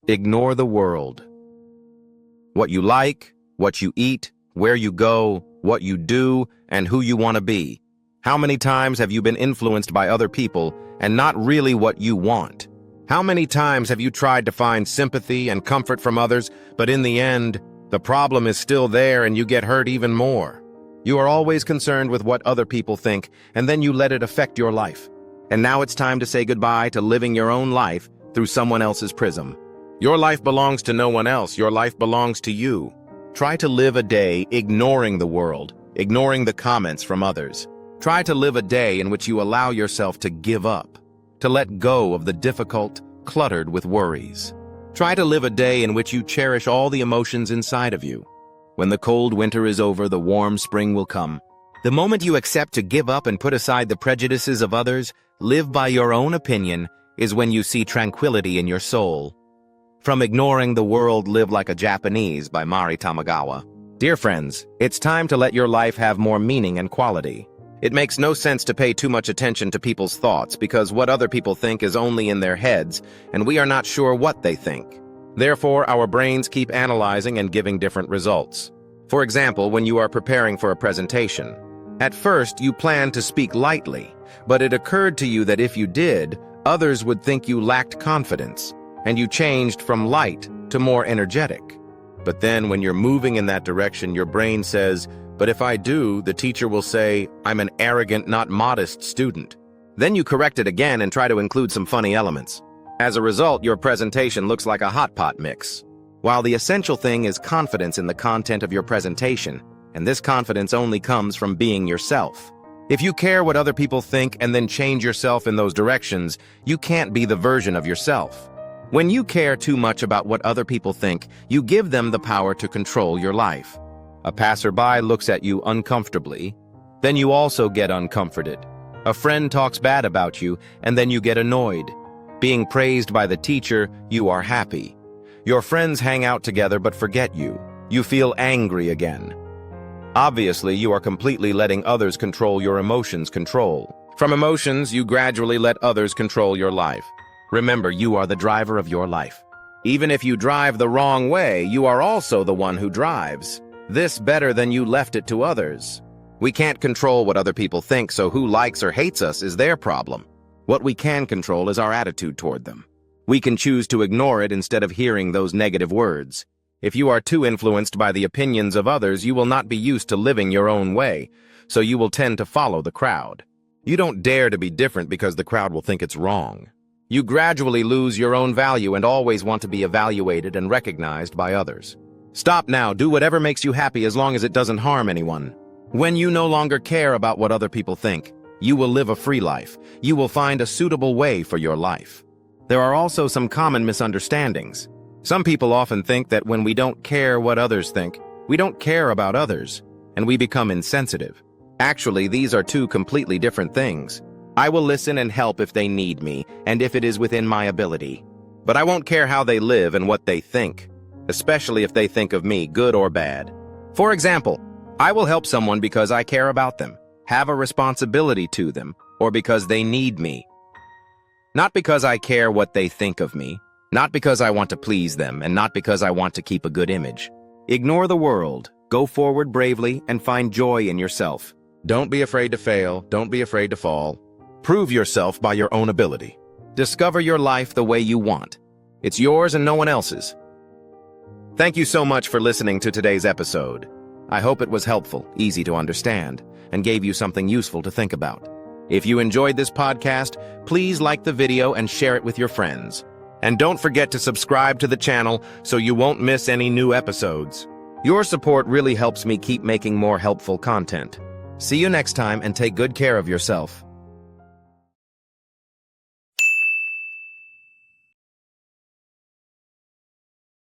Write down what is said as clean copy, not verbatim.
Ignore the world. What you like, what you eat, where you go, what you do, and who you want to be. How many times have you been influenced by other people and not really what you want? How many times have you tried to find sympathy and comfort from others, but in the end, the problem is still there and you get hurt even more? You are always concerned with what other people think, and then you let it affect your life. And now it's time to say goodbye to living your own life through someone else's prism. Your life belongs to no one else. Your life belongs to you. Try to live a day ignoring the world, ignoring the comments from others. Try to live a day in which you allow yourself to give up, to let go of the difficult, cluttered with worries. Try to live a day in which you cherish all the emotions inside of you. When the cold winter is over, the warm spring will come. The moment you accept to give up and put aside the prejudices of others, live by your own opinion, is when you see tranquility in your soul. From Ignoring the World, Live Like a Japanese by Mari Tamagawa. Dear friends, it's time to let your life have more meaning and quality. It makes no sense to pay too much attention to people's thoughts because what other people think is only in their heads, and we are not sure what they think. Therefore, our brains keep analyzing and giving different results. For example, when you are preparing for a presentation. At first, you planned to speak lightly, but it occurred to you that if you did, others would think you lacked confidence, and you changed from light to more energetic. But then when you're moving in that direction, your brain says, but if I do, the teacher will say, I'm an arrogant, not modest student. Then you correct it again and try to include some funny elements. As a result, your presentation looks like a hot pot mix. While the essential thing is confidence in the content of your presentation, and this confidence only comes from being yourself. If you care what other people think and then change yourself in those directions, you can't be the version of yourself. When you care too much about what other people think, you give them the power to control your life. A passerby looks at you uncomfortably, then you also get uncomforted. A friend talks bad about you, and then you get annoyed. Being praised by the teacher, you are happy. Your friends hang out together but forget you. You feel angry again. Obviously, you are completely letting others control your emotions. From emotions, you gradually let others control your life. Remember, you are the driver of your life. Even if you drive the wrong way, you are also the one who drives. This better than you left it to others. We can't control what other people think, so who likes or hates us is their problem. What we can control is our attitude toward them. We can choose to ignore it instead of hearing those negative words. If you are too influenced by the opinions of others, you will not be used to living your own way, so you will tend to follow the crowd. You don't dare to be different because the crowd will think it's wrong. You gradually lose your own value and always want to be evaluated and recognized by others. Stop now. Do whatever makes you happy as long as it doesn't harm anyone. When you no longer care about what other people think, you will live a free life. You will find a suitable way for your life. There are also some common misunderstandings. Some people often think that when we don't care what others think, we don't care about others, and we become insensitive. Actually, these are two completely different things. I will listen and help if they need me, and if it is within my ability. But I won't care how they live and what they think, especially if they think of me, good or bad. For example, I will help someone because I care about them, have a responsibility to them, or because they need me. Not because I care what they think of me, not because I want to please them, and not because I want to keep a good image. Ignore the world, go forward bravely, and find joy in yourself. Don't be afraid to fail, don't be afraid to fall. Prove yourself by your own ability. Discover your life the way you want. It's yours and no one else's. Thank you so much for listening to today's episode. I hope it was helpful, easy to understand, and gave you something useful to think about. If you enjoyed this podcast, please like the video and share it with your friends. And don't forget to subscribe to the channel so you won't miss any new episodes. Your support really helps me keep making more helpful content. See you next time and take good care of yourself.